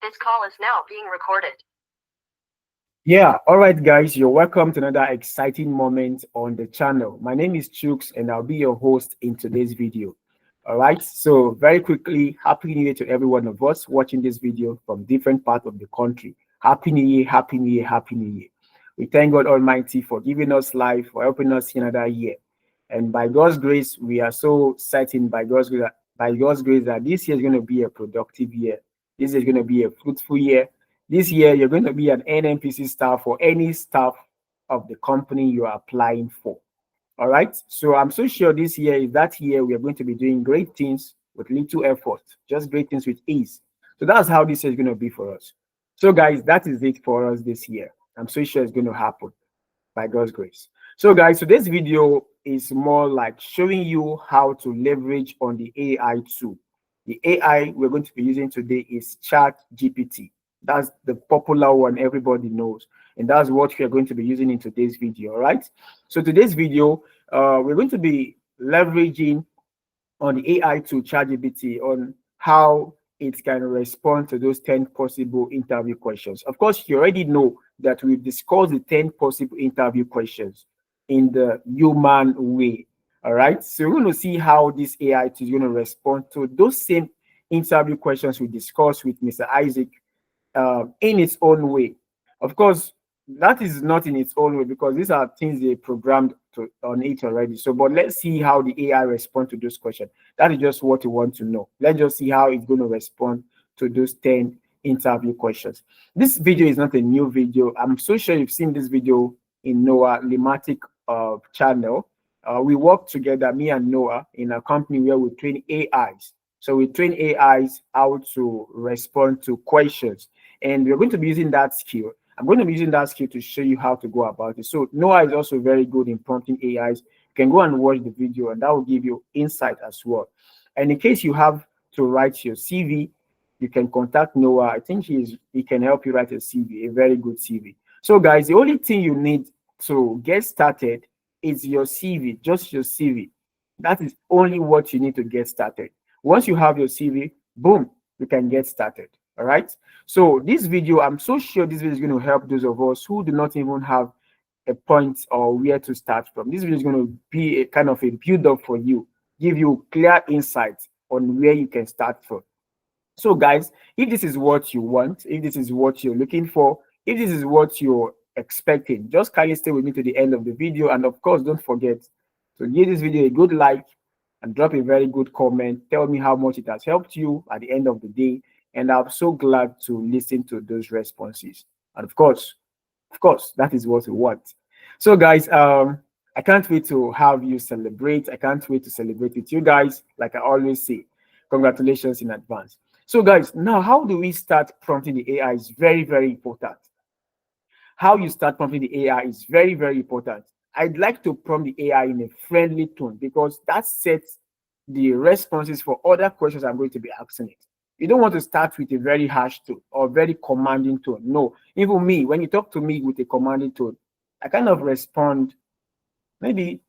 This call is now being recorded. Yeah, all right, guys, you're welcome to another exciting moment on the channel. My name is Chooks, and I'll be your host in today's video. All right, so very quickly, Happy New Year to every one of us watching this video from different parts of the country. Happy New Year, Happy New Year, Happy New Year. We thank God Almighty for giving us life, for helping us see another year. And by God's grace, we are so certain by God's grace that this year is going to be a productive year. This is going to be a fruitful year. This year, you're going to be an Nnpc staff or any staff of the company you are applying for. All right. So I'm so sure this year is that year we are going to be doing great things with little effort, just great things with ease. So that's how this year is going to be for us. So, guys, that is it for us this year. I'm so sure it's going to happen by God's grace. So, guys, today's video is more like showing you how to leverage on the AI tool. The AI we're going to be using today is Chatgpt. That's the popular one everybody knows, and that's what we are going to be using in today's video. All right. So today's video, we're going to be leveraging on the AI to ChatGPT on how it can respond to those 10 possible interview questions. Of course, you already know that we've discussed the 10 possible interview questions in the human way. All right. So we're going to see how this AI is going to respond to those same interview questions we discussed with Mr. Isaac in its own way. Of course, that is not in its own way because these are things they programmed on it already. So, but let's see how the AI responds to those questions. That is just what you want to know. Let's just see how it's going to respond to those 10 interview questions. This video is not a new video. I'm so sure you've seen this video in Noah Limatic channel. We work together, me and Noah, in a company where we train AIs. So we train AIs how to respond to questions. And we're going to be using that skill. I'm going to be using that skill to show you how to go about it. So Noah is also very good in prompting AIs. You can go and watch the video, and that will give you insight as well. And in case you have to write your CV, you can contact Noah. I think he can help you write a CV, a very good CV. So guys, the only thing you need to get started is your CV, just your CV. That is only what you need to get started. Once you have your CV, boom, you can get started. All right. So this video, I'm so sure this video is going to help those of us who do not even have a point or where to start from. This video is going to be a kind of a build up for you, give you clear insights on where you can start from. So guys, if this is what you want, if this is what you're looking for, if this is what you're expecting, just kindly stay with me to the end of the video. And of course, don't forget to give this video a good like and drop a very good comment. Tell me how much it has helped you at the end of the day. And I'm so glad to listen to those responses. And of course, that is what we want. So guys, I can't wait to have you celebrate. I can't wait to celebrate with you guys. Like I always say, congratulations in advance. So guys, now how do we start prompting the AI is very, very important. How you start prompting the AI is very, very important. I'd like to prompt the AI in a friendly tone because that sets the responses for other questions I'm going to be asking it. You don't want to start with a very harsh tone or very commanding tone. No, even me, when you talk to me with a commanding tone, I kind of respond maybe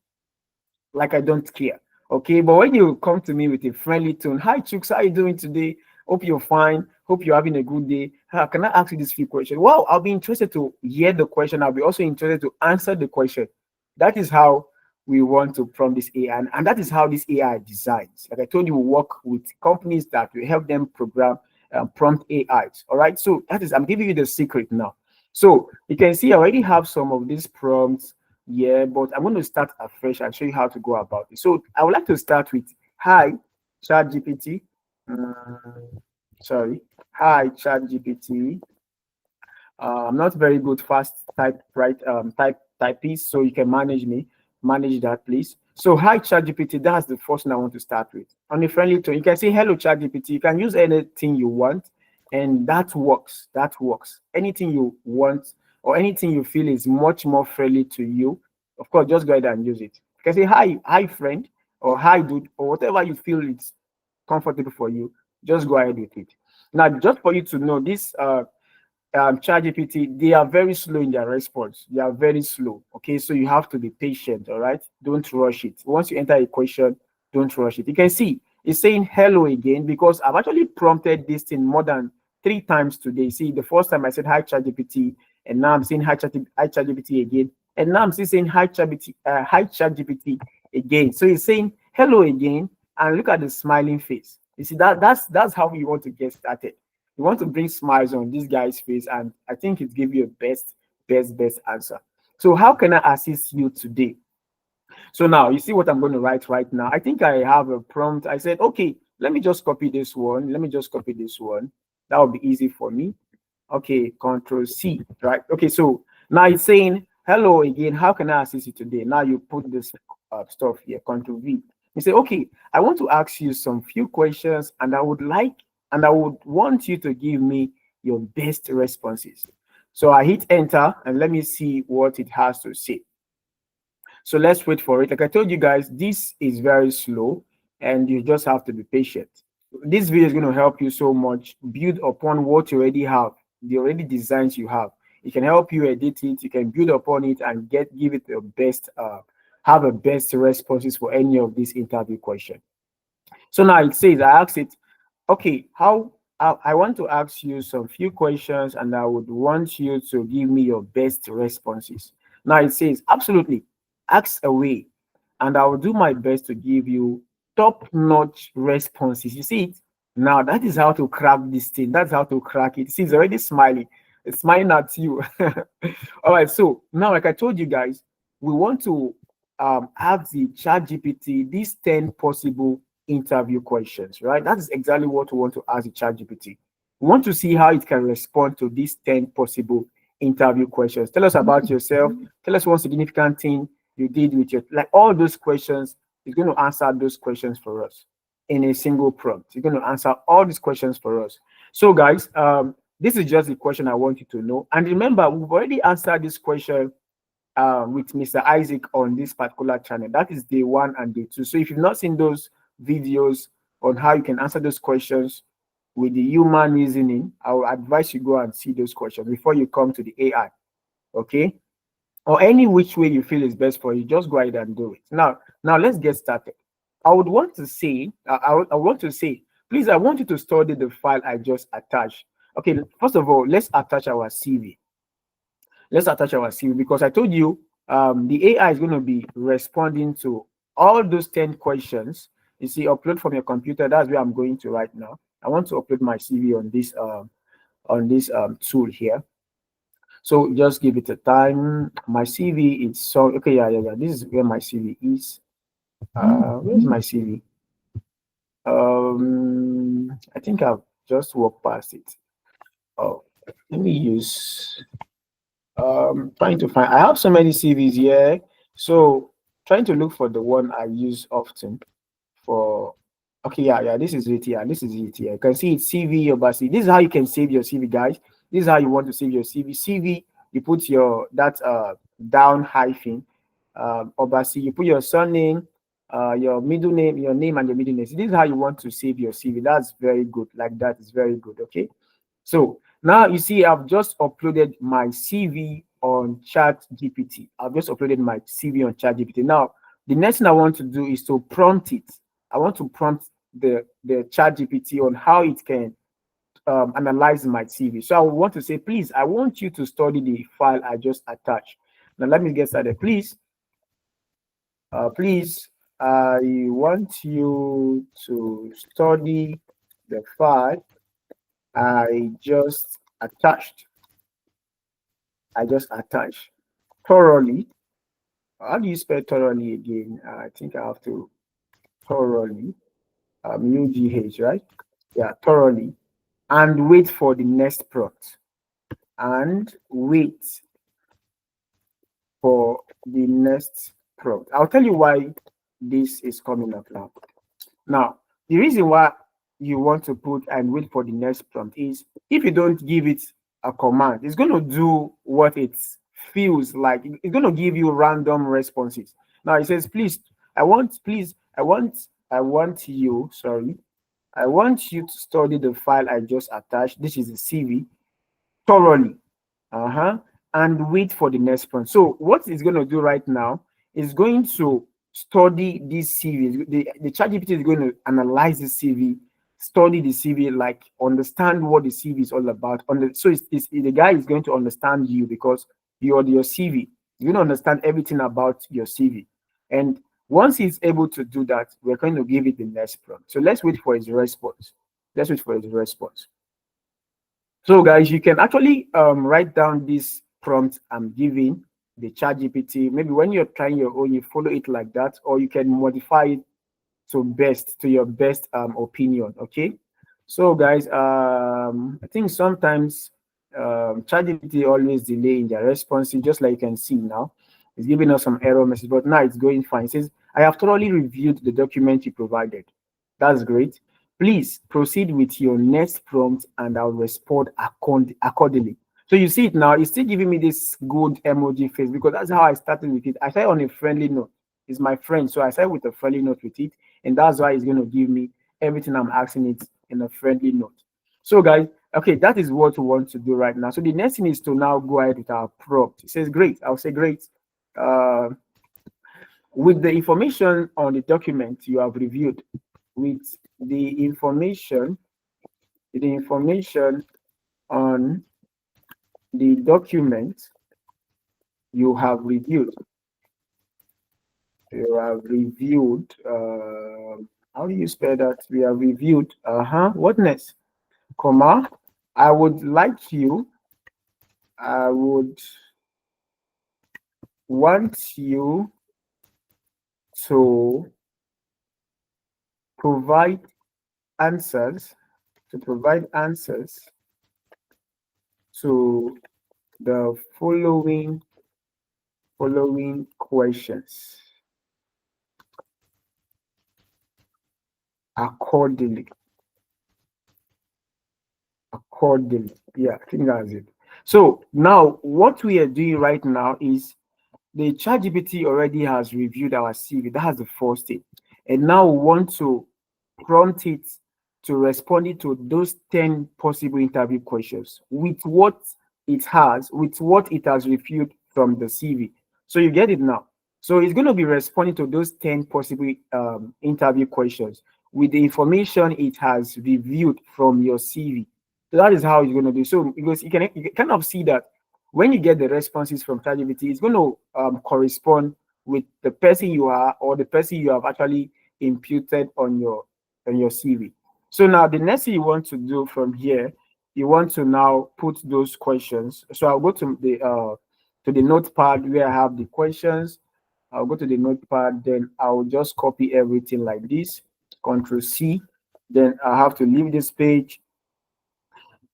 like I don't care. Okay, but when you come to me with a friendly tone, hi Chooks, how are you doing today? Hope you're fine. Hope you're having a good day. Can I ask you this few questions? Wow, I'll be interested to hear the question. I'll be also interested to answer the question. That is how we want to prompt this AI, and that is how this AI designs. Like I told you, we work with companies that will help them program prompt AIs. All right, so that is, I'm giving you the secret now. So you can see I already have some of these prompts here, but I'm going to start afresh and show you how to go about it. So I would like to start with hi ChatGPT. Sorry, hi ChatGPT. I'm not very good fast typist, so you can manage that, please. So hi ChatGPT, that's the first thing I want to start with. On a friendly tone, you can say hello ChatGPT. You can use anything you want, and that works. That works. Anything you want or anything you feel is much more friendly to you, of course, just go ahead and use it. You can say hi friend, or hi dude, or whatever you feel it's comfortable for you. Just go ahead with it. Now, just for you to know, this ChatGPT, they are very slow in their response. They are very slow. Okay, so you have to be patient. All right, don't rush it. Once you enter a question, don't rush it. You can see it's saying hello again because I've actually prompted this thing more than three times today. See, the first time I said hi ChatGPT, and now I'm saying hi ChatGPT again, and now I'm still saying hi ChatGPT again. So he's saying hello again, and look at the smiling face. You see that's how you want to get started. You want to bring smiles on this guy's face, and I think it gives you a best answer. So how can I assist you today? So now you see what I'm going to write right now. I think I have a prompt. I said, okay, let me just copy this one. Let me just copy this one. That would be easy for me. Okay, Control C, right? Okay, so now it's saying, hello again, how can I assist you today? Now you put this stuff here, Control V. You say, okay, I want to ask you some few questions, and I would want you to give me your best responses. So I hit enter, and let me see what it has to say. So let's wait for it. Like I told you guys, this is very slow and you just have to be patient. This video is going to help you so much build upon what you already have, the already designs you have. It can help you edit it, you can build upon it and give it the best, have a best responses for any of these interview questions. So now it says, I asked it, okay, I want to ask you some few questions and I would want you to give me your best responses. Now it says, absolutely, ask away, and I will do my best to give you top-notch responses. You see it? Now that is how to crack this thing. That's how to crack it. See, it's already smiling. It's smiling at you. All right, so now, like I told you guys, we want to have the ChatGPT these 10 possible interview questions, right? That is exactly what we want to ask the ChatGPT. We want to see how it can respond to these 10 possible interview questions. Tell us about yourself. Tell us one significant thing you did with your, like all those questions. It's going to answer those questions for us in a single prompt. It's going to answer all these questions for us. So guys, this is just the question I want you to know. And remember, we've already answered this question with Mr. Isaac on this particular channel. That is day 1 and day 2. So if you've not seen those videos on how you can answer those questions with the human reasoning, I will advise you go and see those questions before you come to the AI. Okay? Or any which way you feel is best for you, just go ahead and do it. Now let's get started. I would want to say, please, I want you to study the file I just attached. Okay, first of all, let's attach our CV. Let's attach our CV because I told you the AI is going to be responding to all those 10 questions. You see, upload from your computer. That's where I'm going to right now. I want to upload my CV on this tool here. So just give it a time. My CV is so okay. Yeah. This is where my CV is. Where's my CV? I think I've just walked past it. Oh, let me use. Trying to find. I have so many CVs here, so trying to look for the one I use often. For okay, yeah. This is it. Yeah, this is it. Yeah, you can see it's CV or CV. This is how you can save your CV, guys. This is how you want to save your CV. CV, you put your down hyphen Obasi, you put your surname, your middle name, your name and your middle name. This is how you want to save your CV. That's very good. Like that is very good. Okay. So now you see I've just uploaded my CV on ChatGPT. I've just uploaded my CV on ChatGPT. Now the next thing I want to do is to prompt it. I want to prompt the ChatGPT on how it can analyze my CV. So I want to say, please, I want you to study the file I just attached. Now let me get started. Please, I want you to study the file I just attached. Thoroughly. How do you spell thoroughly again? I think I have to thoroughly. UGH, right? Yeah, thoroughly. And wait for the next prompt. And wait for the next prompt. I'll tell you why this is coming up now. Now, the reason why you want to put and wait for the next prompt is if you don't give it a command, it's going to do what it feels like. It's going to give you random responses. Now it says, please, I want you to study the file I just attached. This is the CV thoroughly. And wait for the next prompt. So what it's going to do right now is going to study this CV. The ChatGPT is going to analyze the CV study the CV, like understand what the CV is all about. So the guy is going to understand you because you're your CV. You don't understand everything about your CV. And once he's able to do that, we're going to give it the next prompt. So let's wait for his response. Let's wait for his response. So guys, you can actually write down this prompt I'm giving the ChatGPT. Maybe when you're trying your own, you follow it like that, or you can modify it to your best opinion. Okay. So guys, I think sometimes ChatGPT always delay in their responses, just like you can see now. It's giving us some error message, but now it's going fine. It says, I have thoroughly reviewed the document you provided. That's great. Please proceed with your next prompt and I'll respond accordingly. So you see it now, it's still giving me this good emoji face because that's how I started with it. I started on a friendly note. It's my friend, so I started with a friendly note with it, and that's why it's going to give me everything I'm asking it in a friendly note. So guys, okay, that is what we want to do right now. So the next thing is to now go ahead with our prompt. It says great. I'll say great. Uh, with the information on the document you have reviewed, with the information on the document you have reviewed, how do you spell that? We have reviewed, what next? Comma, I would like you, I would want you to provide answers, to the following questions accordingly. Yeah, I think that's it. So now what we are doing right now is the ChatGPT already has reviewed our CV. That's the first thing. And now we want to prompt it to respond it to those 10 possible interview questions with what it has reviewed from the CV. So you get it now. So it's going to be responding to those 10 possible interview questions with the information it has reviewed from your CV. So that is how it's going to do. So because you can kind of see that when you get the responses from ChatGPT, it's going to correspond with the person you are or the person you have actually imputed on your CV. So now the next thing you want to do from here, you want to now put those questions. So I'll go to the notepad where I have the questions. I'll go to the notepad, then I'll just copy everything like this, Control C. Then I have to leave this page.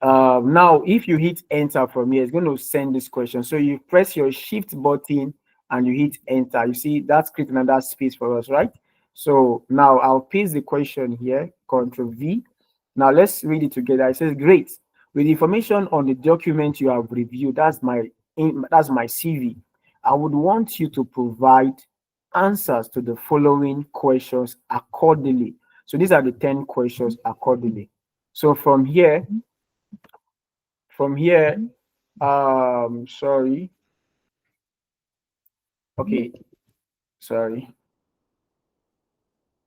Now, if you hit enter from here, it's going to send this question. So you press your shift button and you hit enter. You see that's creating another space for us, right? So now I'll paste the question here, Control V. Now let's read it together. It says, great. With information on the document you have reviewed, that's my CV. I would want you to provide answers to the following questions accordingly. So these are the 10 questions accordingly. So from here, sorry. Okay, sorry.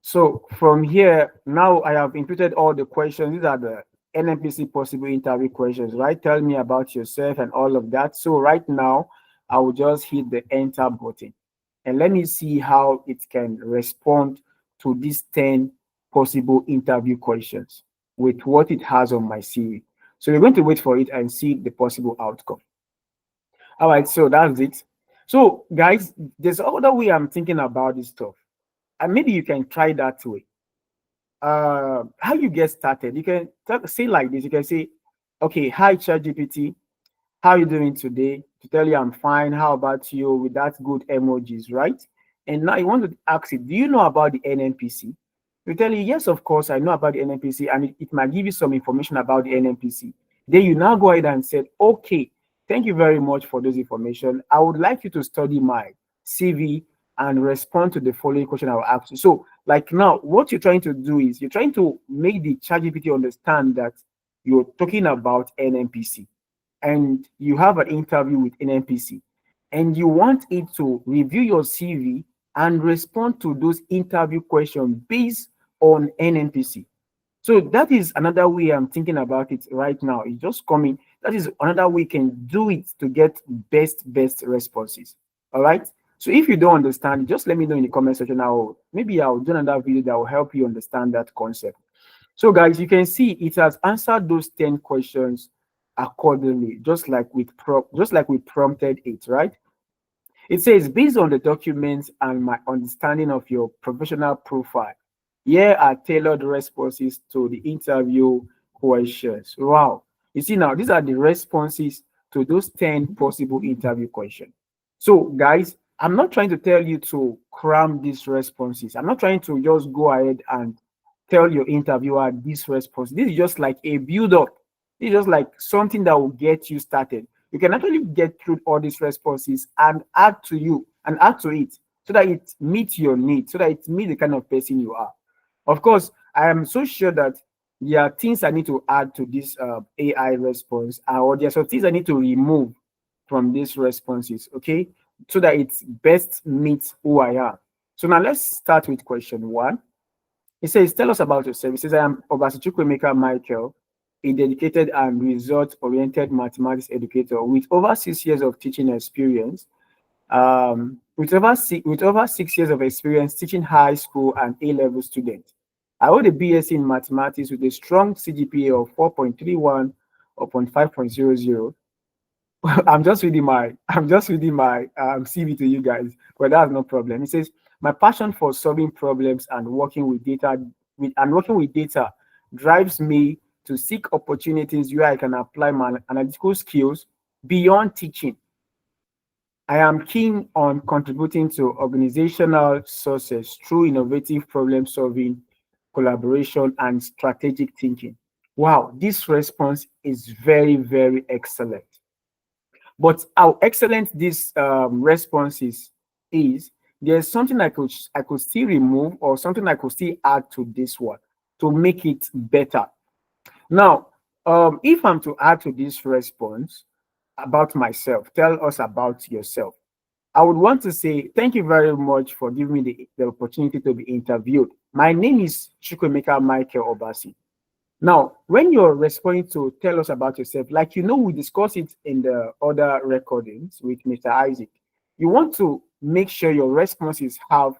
So from here, now I have inputted all the questions. These are the Nnpc possible interview questions, right? Tell me about yourself and all of that. So right now, I will just hit the enter button and let me see how it can respond to these 10 possible interview questions with what it has on my CV. So we're going to wait for it and see the possible outcome. All right, so that's it. So guys, there's other way I'm thinking about this stuff. And maybe you can try that way. How you get started? You can say like this. You can say, okay, hi ChatGPT, how are you doing today? To tell you I'm fine. How about you? With that good emojis, right? And now you want to ask it, do you know about the Nnpc? You tell you, yes, of course, I know about the Nnpc, and it might give you some information about the Nnpc. Then you now go ahead and say, okay, thank you very much for this information. I would like you to study my CV and respond to the following question I will ask you. So, like now, what you're trying to do is you're trying to make the ChatGPT understand that you're talking about Nnpc and you have an interview with an Nnpc and you want it to review your CV and respond to those interview questions based on Nnpc. So that is another way I'm thinking about it right now. It's just coming. That is another way we can do it to get best responses. All right. So if you don't understand, just let me know in the comment section. Maybe I'll do another video that will help you understand that concept. So guys, you can see it has answered those 10 questions accordingly, just like we prompted it, right? It says, based on the documents and my understanding of your professional profile, here are tailored responses to the interview questions. Wow. You see now, these are the responses to those 10 possible interview questions. So, guys, I'm not trying to tell you to cram these responses. I'm not trying to just go ahead and tell your interviewer this response. This is just like a build up. This is just like something that will get you started. You can actually get through all these responses and add to it so that it meets your needs, so that it meets the kind of person you are. Of course, I am so sure that there are things I need to add to this AI response, or there are some things I need to remove from these responses, okay, so that it best meets who I am. So now let's start with question one. It says, tell us about yourself. It says, I am Obasichukwemeka Michael, a dedicated and result-oriented mathematics educator with over 6 years of teaching experience. With over 6 years of experience teaching high school and A-level students. I hold a BSc in mathematics with a strong CGPA of 4.31 or 5.00. I'm just reading my CV to you guys, but that's no problem. It says my passion for solving problems and working with data drives me to seek opportunities where I can apply my analytical skills beyond teaching. I am keen on contributing to organizational success through innovative problem solving, collaboration, and strategic thinking. Wow, this response is very excellent. But how excellent this response is, there's something I could still remove or something I could still add to this one to make it better. Now, if I'm to add to this response about myself, tell us about yourself. I would want to say thank you very much for giving me the opportunity to be interviewed. My name is Chukwemeka Michael Obasi. Now, when you're responding to tell us about yourself, like we discussed it in the other recordings with Mr. Isaac, you want to make sure your responses have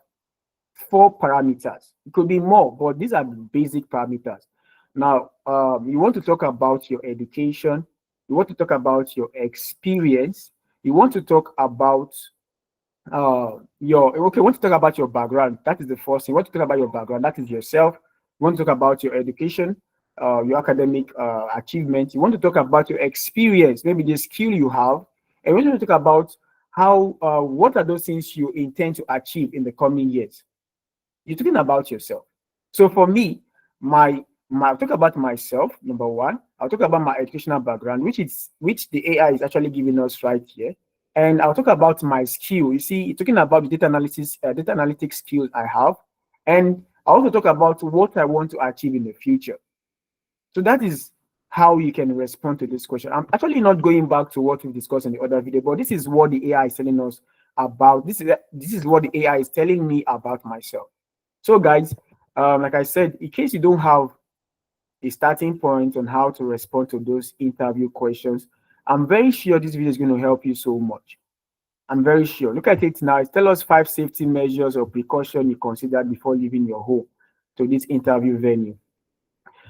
4 parameters. It could be more, but these are the basic parameters. Now, you want to talk about your education, you want to talk about your experience, you want to talk about want to talk about your background. That is the first thing. You want to talk about your background, that is yourself. You want to talk about your education, your academic achievement. You want to talk about your experience, maybe the skill you have, and you want to talk about how what are those things you intend to achieve in the coming years. You're talking about yourself. So for me, I'll talk about myself, number one. I'll talk about my educational background, which the AI is actually giving us right here. And I'll talk about my skill. You see, talking about the data analytics skills I have. And I also talk about what I want to achieve in the future. So that is how you can respond to this question. I'm actually not going back to what we discussed in the other video, but this is what the AI is telling us about. This is what the AI is telling me about myself. So guys, like I said, in case you don't have a starting point on how to respond to those interview questions, I'm very sure this video is going to help you so much. I'm very sure. Look at it now. Tell us 5 safety measures or precautions you considered before leaving your home to this interview venue.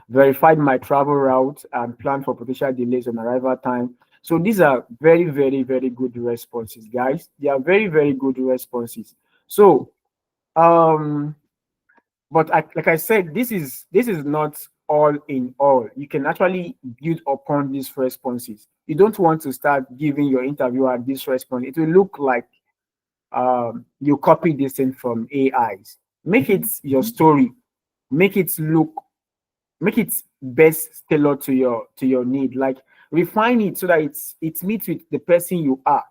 Verified my travel route and plan for potential delays on arrival time. So these are very good responses, guys. They are very good responses. So but like I said, this is not all in all. You can actually build upon these responses. You don't want to start giving your interviewer this response. It will look like you copy this thing from AIs. Make it your story. Make it best tailored to your need. Like refine it so that it meets with the person you are.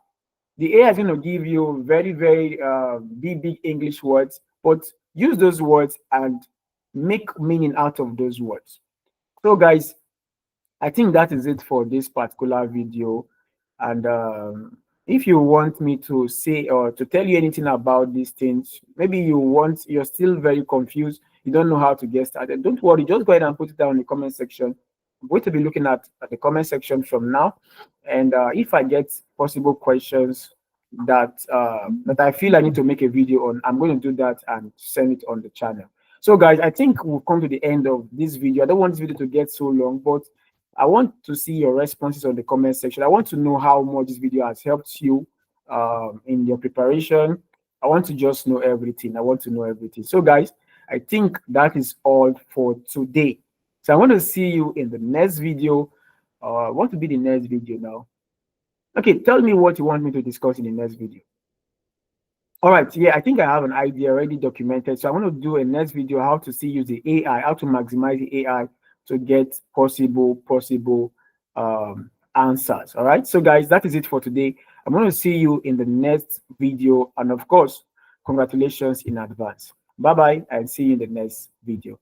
The AI is going to give you very big English words, but use those words and make meaning out of those words. So guys, I think that is it for this particular video. And if you want me to say or to tell you anything about these things, maybe you're still very confused, you don't know how to get started, don't worry, just go ahead and put it down in the comment section. I'm going to be looking at the comment section from now, and if I get possible questions that that I feel I need to make a video on, I'm going to do that and send it on the channel. So guys, I think we've come to the end of this video. I don't want this video to get so long, but I want to see your responses on the comment section. I want to know how much this video has helped you in your preparation. I want to just know everything. I want to know everything. So guys, I think that is all for today. So I want to see you in the next video. What will be the next video now? Okay, tell me what you want me to discuss in the next video. All right, yeah, I think I have an idea already documented. So I want to do a next video how to use the AI, how to maximize the AI to get possible answers. All right, so guys, that is it for today. I'm going to see you in the next video, and of course, congratulations in advance. Bye bye, and see you in the next video.